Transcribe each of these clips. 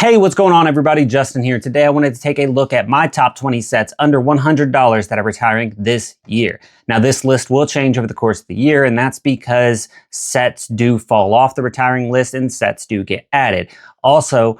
Hey, what's going on everybody? Justin here. Today I wanted to take a look at my top 20 sets under $100 that are retiring this year. Now this list will change over the course of the year, and that's because sets do fall off the retiring list and sets do get added. Also,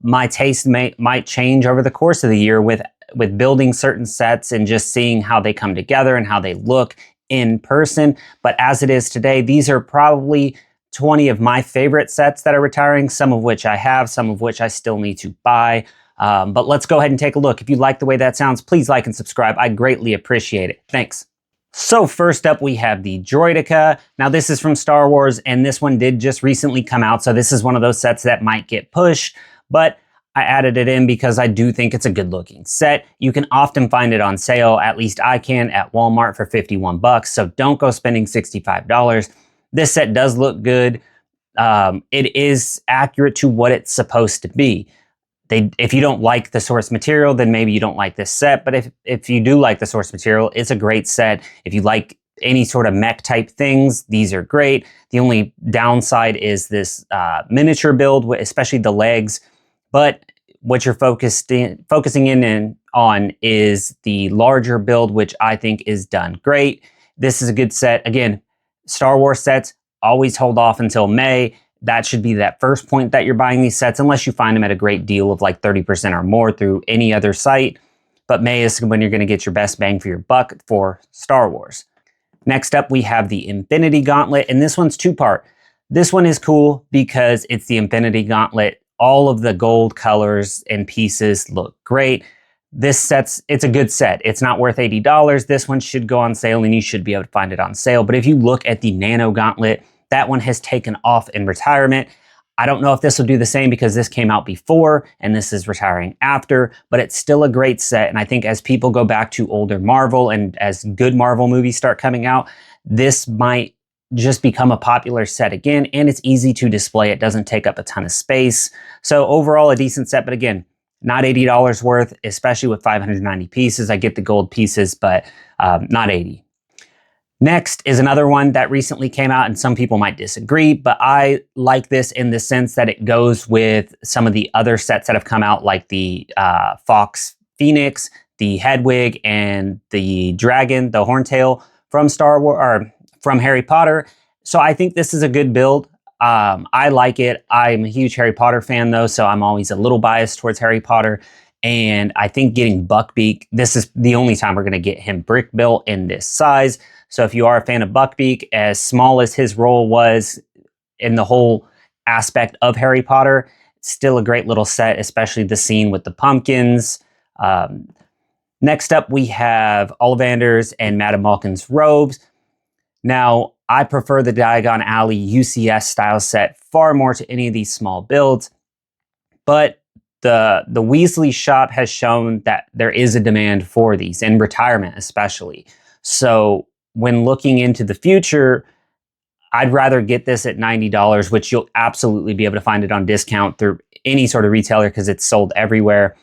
my taste might change over the course of the year with building certain sets and just seeing how they come together and how they look in person. But as it is today, these are probably 20 of my favorite sets that are retiring, some of which I have, some of which I still need to buy. But let's go ahead and take a look. If you like the way that sounds, please like and subscribe. I greatly appreciate it. Thanks. So first up, we have the Droida. Now this is from Star Wars, and this one did just recently come out. So this is one of those sets that might get pushed, but I added it in because I do think it's a good looking set. You can often find it on sale, at least I can, at Walmart for 51 bucks. So don't go spending $65. This set does look good. It is accurate to what it's supposed to be. If you don't like the source material, then maybe you don't like this set. But if you do like the source material, it's a great set. If you like any sort of mech type things, these are great. The only downside is this miniature build, especially the legs. But what you're focusing in on is the larger build, which I think is done great. This is a good set. Again, Star Wars sets always hold off until May. That should be that first point that you're buying these sets, unless you find them at a great deal of like 30% or more through any other site. But May is when you're going to get your best bang for your buck for Star Wars. Next up, we have the Infinity Gauntlet, and this one's two-part. This one is cool because it's the Infinity Gauntlet. All of the gold colors and pieces look great. It's a good set. It's not worth $80. This one should go on sale and you should be able to find it on sale. But if you look at the Nano Gauntlet, that one has taken off in retirement. I don't know if this will do the same because this came out before and this is retiring after, but it's still a great set. And I think as people go back to older Marvel and as good Marvel movies start coming out, this might just become a popular set again, and it's easy to display. It doesn't take up a ton of space. So overall, a decent set, but again, not $80 worth, especially with 590 pieces. I get the gold pieces, but not 80. Next is another one that recently came out, and some people might disagree, but I like this in the sense that it goes with some of the other sets that have come out, like the Fox Phoenix, the Hedwig, and the Dragon, the Horntail from Star Wars, or from Harry Potter. So I think this is a good build. I like it. I'm a huge Harry Potter fan though, so I'm always a little biased towards Harry Potter. And I think getting Buckbeak, this is the only time we're going to get him brick built in this size. So if you are a fan of Buckbeak, as small as his role was in the whole aspect of Harry Potter, still a great little set, especially the scene with the pumpkins. Next up, we have Ollivanders and Madame Malkin's robes. Now, I prefer the Diagon Alley UCS style set far more to any of these small builds, but the Weasley shop has shown that there is a demand for these, in retirement especially. So when looking into the future, I'd rather get this at $90, which you'll absolutely be able to find it on discount through any sort of retailer because it's sold everywhere.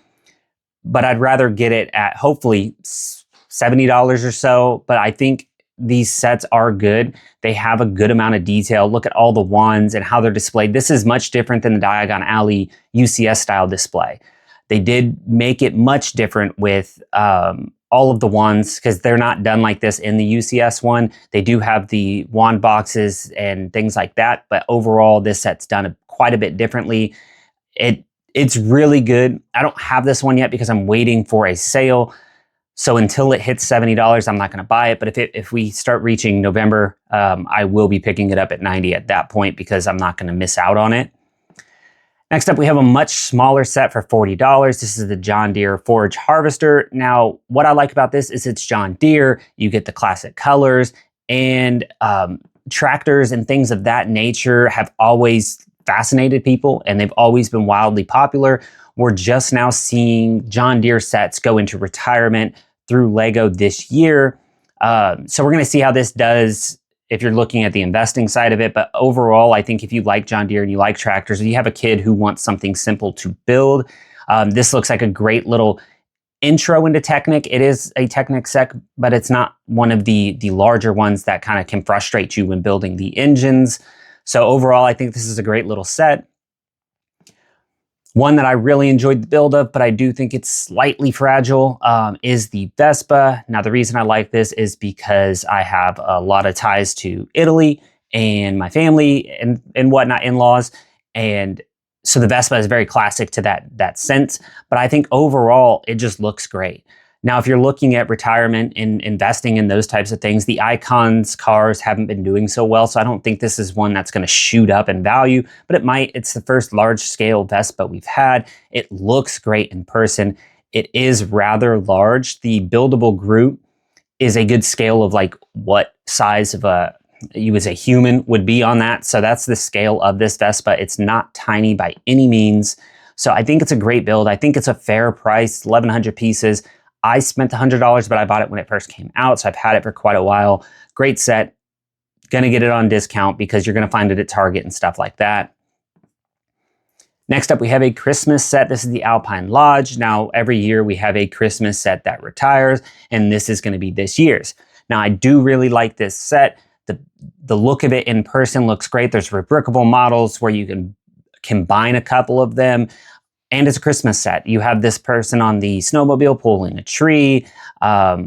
But I'd rather get it at hopefully $70 or so, but I think these sets are good. They have a good amount of detail. Look at all the wands and how they're displayed. This is much different than the Diagon Alley UCS style display. They did make it much different with all of the wands because they're not done like this in the UCS one. They do have the wand boxes and things like that, but overall this set's done quite a bit differently. It's really good. I don't have this one yet because I'm waiting for a sale. So until it hits $70, I'm not going to buy it. But if we start reaching November, I will be picking it up at $90 at that point because I'm not going to miss out on it. Next up, we have a much smaller set for $40. This is the John Deere Forage Harvester. Now, what I like about this is it's John Deere. You get the classic colors, and tractors and things of that nature have always fascinated people, and they've always been wildly popular. We're just now seeing John Deere sets go into retirement through Lego this year. So we're going to see how this does if you're looking at the investing side of it. But overall, I think if you like John Deere and you like tractors, and you have a kid who wants something simple to build, this looks like a great little intro into Technic. It is a Technic set, but it's not one of the larger ones that kind of can frustrate you when building the engines. So overall, I think this is a great little set. One that I really enjoyed the build of, but I do think it's slightly fragile, is the Vespa. Now, the reason I like this is because I have a lot of ties to Italy and my family and whatnot, in-laws. And so the Vespa is very classic to that sense. But I think overall, it just looks great. Now, if you're looking at retirement and investing in those types of things, the Icons cars haven't been doing so well, so I don't think this is one that's going to shoot up in value, but it might. It's the first large-scale Vespa we've had. It looks great in person. It is rather large. The buildable group is a good scale of like what size of you as a human would be on that, so that's the scale of this Vespa. It's not tiny by any means, so I think it's a great build. I think it's a fair price, 1,100 pieces. I spent $100, but I bought it when it first came out, so I've had it for quite a while. Great set. Gonna get it on discount because you're gonna find it at Target and stuff like that. Next up, we have a Christmas set. This is the Alpine Lodge. Now, every year we have a Christmas set that retires, and this is gonna be this year's. Now, I do really like this set. The look of it in person looks great. There's rebrickable models where you can combine a couple of them. And it's a Christmas set. You have this person on the snowmobile pulling a tree, a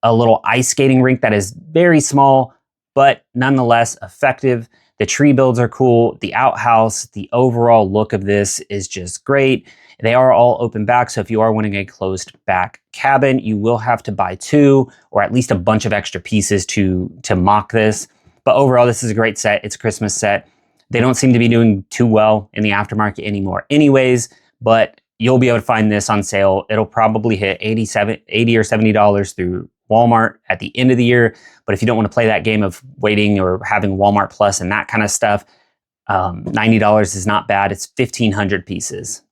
little ice skating rink that is very small, but nonetheless effective. The tree builds are cool. The outhouse, the overall look of this is just great. They are all open back, so if you are wanting a closed back cabin, you will have to buy two or at least a bunch of extra pieces to mock this. But overall, this is a great set. It's a Christmas set. They don't seem to be doing too well in the aftermarket anymore anyways, but you'll be able to find this on sale. It'll probably hit $80 or $70 through Walmart at the end of the year. But if you don't want to play that game of waiting or having Walmart Plus and that kind of stuff, $90 is not bad. It's 1,500 pieces.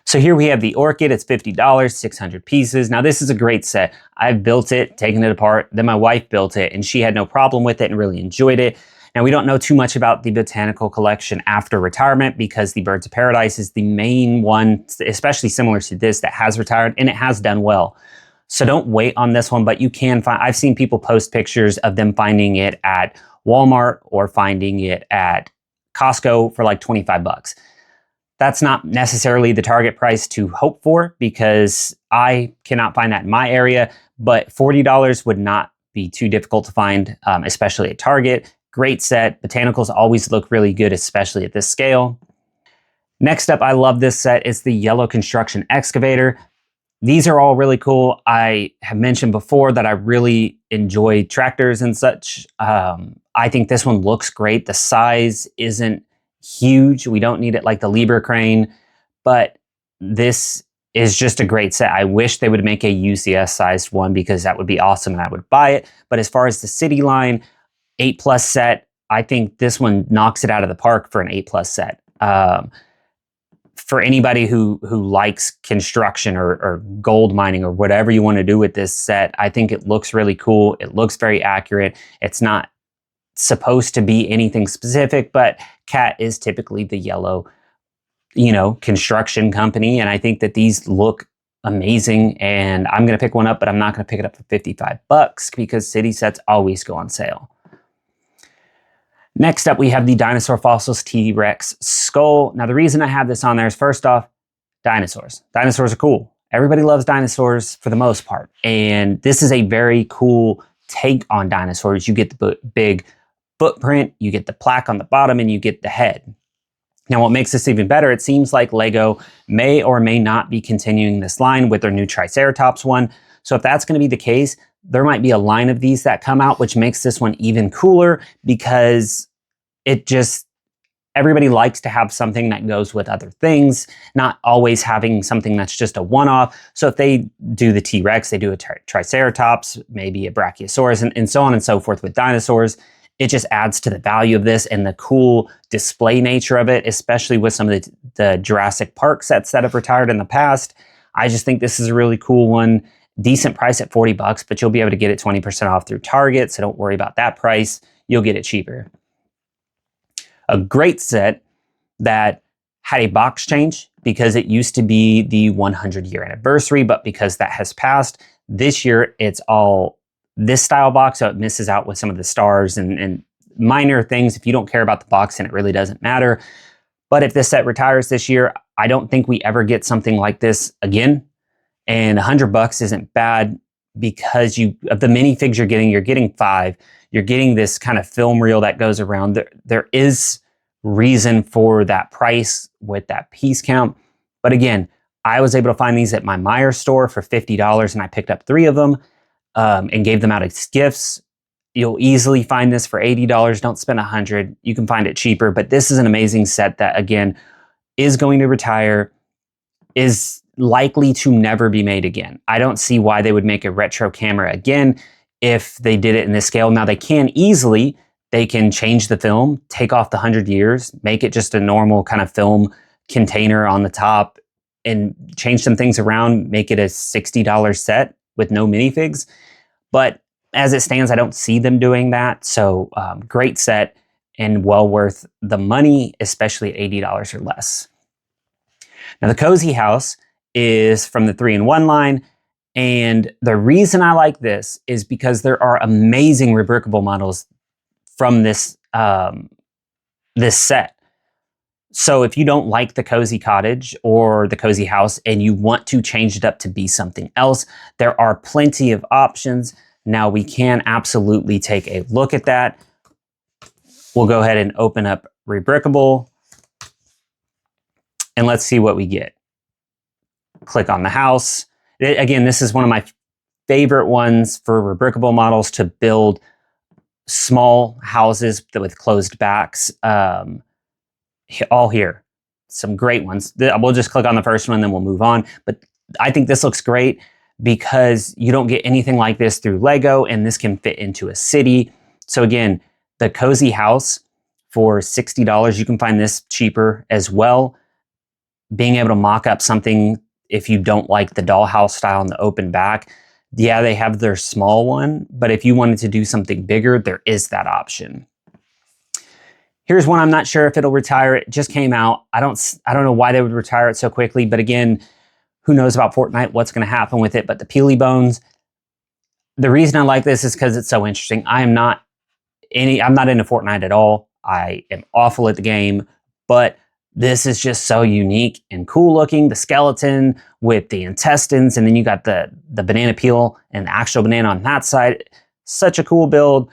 So here we have the Orchid. It's $50, 600 pieces. Now this is a great set. I've built it, taken it apart. Then my wife built it and she had no problem with it and really enjoyed it. Now, we don't know too much about the botanical collection after retirement because the Birds of Paradise is the main one, especially similar to this, that has retired, and it has done well. So don't wait on this one, but you can find, I've seen people post pictures of them finding it at Walmart or finding it at Costco for like 25 bucks. That's not necessarily the target price to hope for because I cannot find that in my area, but $40 would not be too difficult to find, especially at Target. Great set. Botanicals always look really good, especially at this scale. Next up, I love this set. It's the yellow construction excavator. These are all really cool. I have mentioned before that I really enjoy tractors and such. I think this one looks great. The size isn't huge. We don't need it like the Libra crane, but this is just a great set. I wish they would make a UCS sized one because that would be awesome and I would buy it. But as far as the city line, 8+ set, I think this one knocks it out of the park for an 8+ set. For anybody who likes construction or gold mining or whatever you want to do with this set, I think it looks really cool. It looks very accurate. It's not supposed to be anything specific, but Cat is typically the yellow, construction company. And I think that these look amazing. And I'm going to pick one up, but I'm not going to pick it up for 55 bucks because city sets always go on sale. Next up, we have the Dinosaur Fossils T-Rex Skull. Now, the reason I have this on there is, first off, dinosaurs. Dinosaurs are cool. Everybody loves dinosaurs for the most part. And this is a very cool take on dinosaurs. You get the big footprint, you get the plaque on the bottom, and you get the head. Now, what makes this even better, it seems like Lego may or may not be continuing this line with their new Triceratops one. So if that's going to be the case, there might be a line of these that come out, which makes this one even cooler because everybody likes to have something that goes with other things, not always having something that's just a one-off. So if they do the T-Rex, they do a Triceratops, maybe a Brachiosaurus, and so on and so forth with dinosaurs. It just adds to the value of this and the cool display nature of it, especially with some of the Jurassic Park sets that have retired in the past. I just think this is a really cool one. Decent price at 40 bucks, but you'll be able to get it 20% off through Target, so don't worry about that price. You'll get it cheaper. A great set that had a box change because it used to be the 100-year anniversary, but because that has passed, this year it's all this style box, so it misses out with some of the stars and minor things. If you don't care about the box, then it really doesn't matter. But if this set retires this year, I don't think we ever get something like this again. And $100 isn't bad because of the minifigs you're getting 5. You're getting this kind of film reel that goes around. There is reason for that price with that piece count. But again, I was able to find these at my Meijer store for $50, and I picked up 3 of them and gave them out as gifts. You'll easily find this for $80. Don't spend $100. You can find it cheaper, but this is an amazing set that, again, is going to retire, is likely to never be made again. I don't see why they would make a retro camera again if they did it in this scale. Now, they can change the film, take off the 100 years, make it just a normal kind of film container on the top, and change some things around, make it a $60 set with no minifigs. But as it stands, I don't see them doing that. So great set and well worth the money, especially at $80 or less. Now, the Cozy House is from the 3-in-1 line. And the reason I like this is because there are amazing rebrickable models from this set. So if you don't like the Cozy Cottage or the Cozy House and you want to change it up to be something else, there are plenty of options. Now, we can absolutely take a look at that. We'll go ahead and open up rebrickable, and let's see what we get. Click on the house. Again, this is one of my favorite ones for rebrickable models to build small houses with closed backs. All here. Some great ones. We'll just click on the first one, then we'll move on. But I think this looks great because you don't get anything like this through Lego, and this can fit into a city. So again, the Cozy House for $60, you can find this cheaper as well. Being able to mock up something if you don't like the dollhouse style in the open back. Yeah, they have their small one, but if you wanted to do something bigger, there is that option. Here's one I'm not sure if it'll retire. It just came out. I don't know why they would retire it so quickly, but again, who knows about Fortnite, what's going to happen with it. But the Peely Bones, the reason I like this is because it's so interesting. I'm not into Fortnite at all. I am awful at the game, but this is just so unique and cool looking. The skeleton with the intestines, and then you got the banana peel and the actual banana on that side. Such a cool build.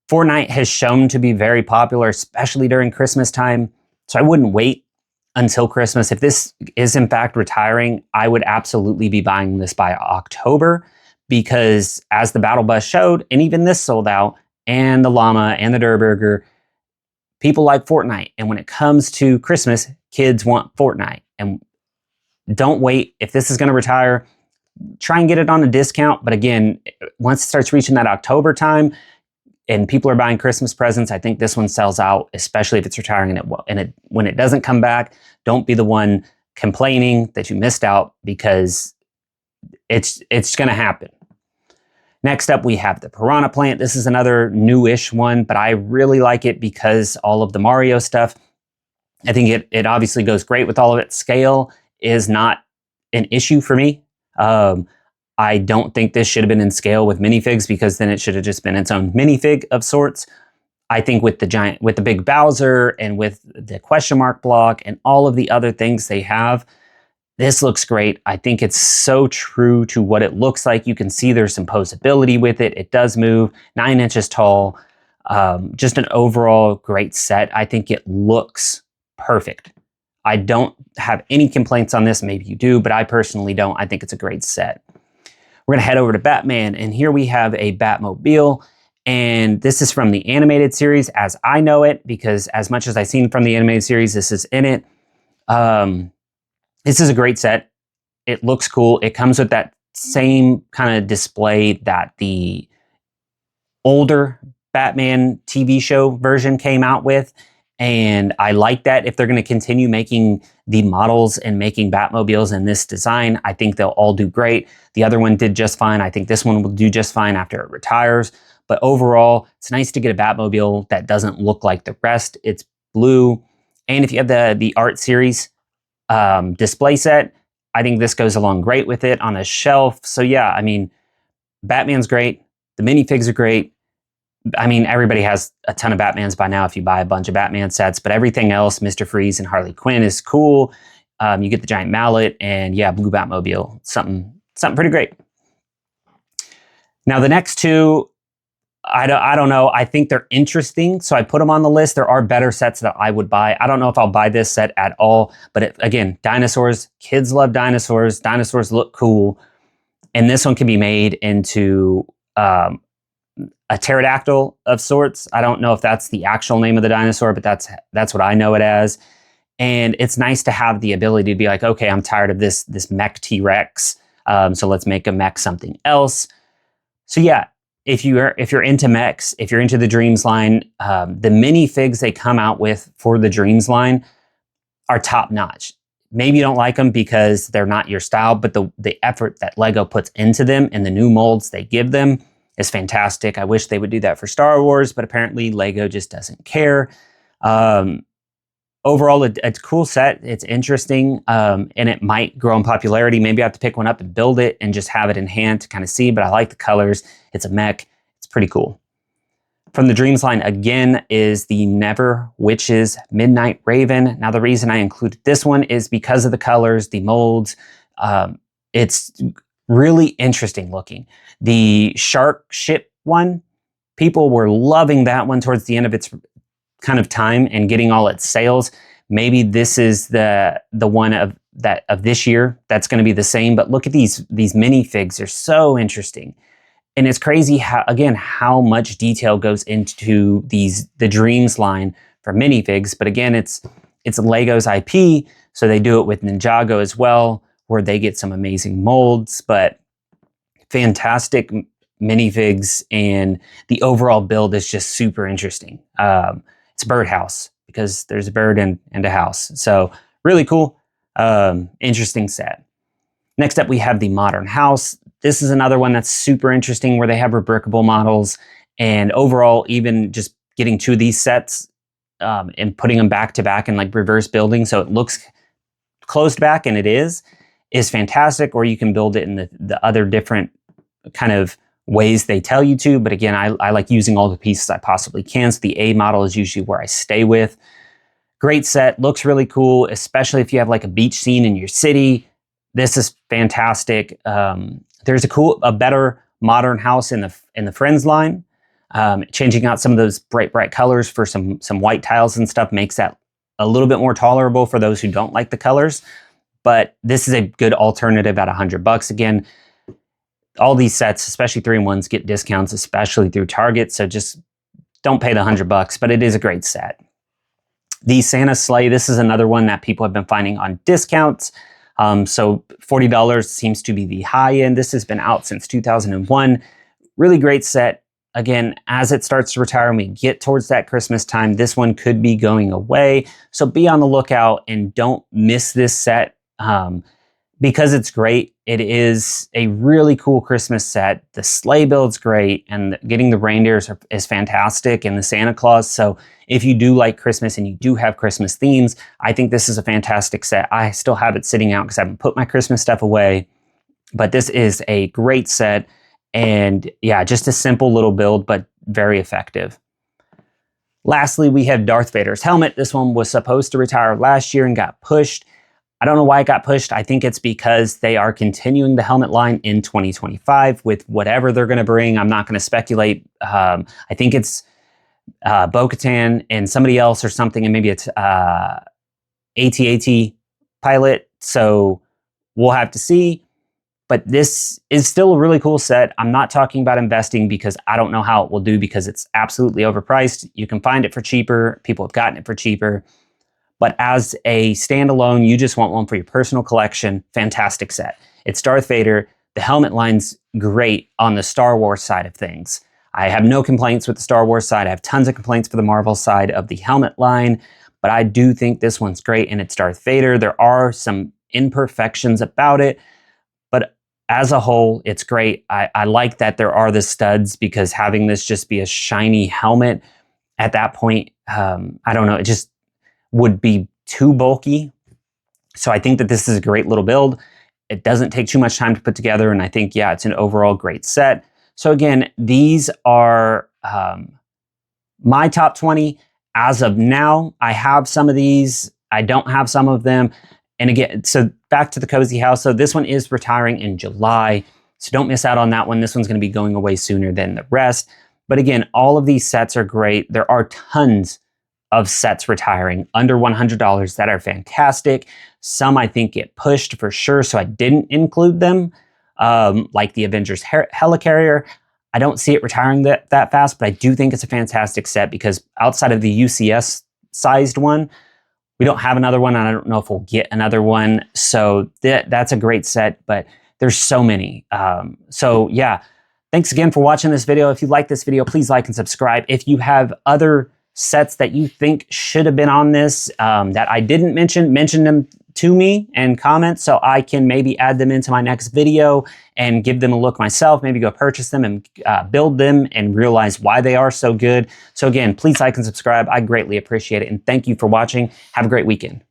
Fortnite has shown to be very popular, especially during Christmas time. So I wouldn't wait until Christmas. If this is in fact retiring, I would absolutely be buying this by October, because as the Battle Bus showed, and even this sold out, and the llama and the Durr Burger, people like Fortnite. And when it comes to Christmas, kids want Fortnite. And don't wait. If this is going to retire, try and get it on a discount. But again, once it starts reaching that October time and people are buying Christmas presents, I think this one sells out, especially if it's retiring. And when it doesn't come back, don't be the one complaining that you missed out, because it's going to happen. Next up, we have the Piranha plant. This is another newish one, but I really like it because all of the Mario stuff. I think it obviously goes great with all of it. Scale is not an issue for me. I don't think this should have been in scale with minifigs, because then it should have just been its own minifig of sorts. I think with the big Bowser and with the question mark block and all of the other things they have, this looks great. I think it's so true to what it looks like. You can see there's some posability with it. It does move, 9 inches tall. Just an overall great set. I think it looks perfect. I don't have any complaints on this. Maybe you do, but I personally don't. I think it's a great set. We're going to head over to Batman, and here we have a Batmobile. And this is from the animated series as I know it, because as much as I've seen from the animated series, this is in it. This is a great set. It looks cool. It comes with that same kind of display that the older Batman TV show version came out with. And I like that. If they're going to continue making the models and making Batmobiles in this design, I think they'll all do great. The other one did just fine. I think this one will do just fine after it retires. But overall, it's nice to get a Batmobile that doesn't look like the rest. It's blue. And if you have the art series display set, I think this goes along great with it on a shelf. So yeah, I mean, Batman's great. The minifigs are great. I mean, everybody has a ton of Batmans by now if you buy a bunch of Batman sets, but everything else, Mr. Freeze and Harley Quinn, is cool. You get the giant mallet and yeah, blue Batmobile. Something pretty great. Now the next two, I don't know. I think they're interesting, so I put them on the list. There are better sets that I would buy. I don't know if I'll buy this set at all, but again, dinosaurs. Kids love dinosaurs. Dinosaurs look cool, and this one can be made into a pterodactyl of sorts. I don't know if that's the actual name of the dinosaur, but that's what I know it as. And it's nice to have the ability to be like, okay, I'm tired of this mech T-Rex, so let's make a mech something else. So yeah. If you're into mechs, if you're into the Dreamzzz line, the minifigs they come out with for the Dreamzzz line are top notch. Maybe you don't like them because they're not your style, but the effort that Lego puts into them and the new molds they give them is fantastic. I wish they would do that for Star Wars, but apparently Lego just doesn't care. Overall, it's a cool set. It's interesting, and it might grow in popularity. Maybe I have to pick one up and build it and just have it in hand to kind of see, but I like the colors. It's a mech. It's pretty cool. From the Dreamzzz line, again, is the Never Witches Midnight Raven. Now, the reason I included this one is because of the colors, the molds. It's really interesting looking. The shark ship one, people were loving that one towards the end of its kind of time and getting all its sales. Maybe this is the one of this year that's going to be the same. But look at these minifigs; they're so interesting, and it's crazy how much detail goes into the Dreamzzz line for minifigs. But again, it's Lego's IP, so they do it with Ninjago as well, where they get some amazing molds, but fantastic minifigs, and the overall build is just super interesting. It's a birdhouse because there's a bird and a house. So really cool, interesting set. Next up, we have the Modern House. This is another one that's super interesting where they have rebrickable models, and overall, even just getting two of these sets and putting them back to back in like reverse building so it looks closed back, and it is fantastic. Or you can build it in the other different kind of ways they tell you to, but again, I like using all the pieces I possibly can, so the A model is usually where I stay with. Great set, looks really cool, especially if you have like a beach scene in your city. This is fantastic. There's a better Modern House in the Friends line. Changing out some of those bright colors for some white tiles and stuff makes that a little bit more tolerable for those who don't like the colors. But this is a good alternative at $100 again. All these sets, especially 3-in-1s, get discounts, especially through Target. So just don't pay the $100, but it is a great set. The Santa Sleigh, this is another one that people have been finding on discounts. So $40 seems to be the high end. This has been out since 2001. Really great set. Again, as it starts to retire and we get towards that Christmas time, this one could be going away. So be on the lookout and don't miss this set. Because it's great. It is a really cool Christmas set. The sleigh build's great, and getting the reindeers is fantastic, and the Santa Claus. So if you do like Christmas and you do have Christmas themes, I think this is a fantastic set. I still have it sitting out because I haven't put my Christmas stuff away, but this is a great set. And yeah, just a simple little build, but very effective. Lastly, we have Darth Vader's helmet. This one was supposed to retire last year and got pushed. I don't know why it got pushed. I think it's because they are continuing the helmet line in 2025 with whatever they're going to bring. I'm not going to speculate. I think it's Bo-Katan and somebody else or something, and maybe it's AT-AT pilot. So we'll have to see. But this is still a really cool set. I'm not talking about investing because I don't know how it will do because it's absolutely overpriced. You can find it for cheaper. People have gotten it for cheaper. But as a standalone, you just want one for your personal collection, fantastic set. It's Darth Vader. The helmet line's great on the Star Wars side of things. I have no complaints with the Star Wars side. I have tons of complaints for the Marvel side of the helmet line, but I do think this one's great, and it's Darth Vader. There are some imperfections about it, but as a whole, it's great. I like that there are the studs because having this just be a shiny helmet at that point, I don't know, it just would be too bulky. So I think that this is a great little build. It doesn't take too much time to put together, and I think, yeah, it's an overall great set. So again, these are my top 20. As of now, I have some of these. I don't have some of them. And again, so back to the cozy house. So this one is retiring in July. So don't miss out on that one. This one's going to be going away sooner than the rest. But again, all of these sets are great. There are tons of sets retiring under $100 that are fantastic. Some I think get pushed for sure, so I didn't include them, like the Avengers Helicarrier. I don't see it retiring that fast, but I do think it's a fantastic set because outside of the UCS sized one, we don't have another one, and I don't know if we'll get another one. So that's a great set, but there's so many. So yeah, thanks again for watching this video. If you like this video, please like and subscribe. If you have other sets that you think should have been on this that I didn't mention them to me and comment so I can maybe add them into my next video and give them a look myself, maybe go purchase them and build them and realize why they are so good. So again, please like and subscribe. I greatly appreciate it. And thank you for watching. Have a great weekend.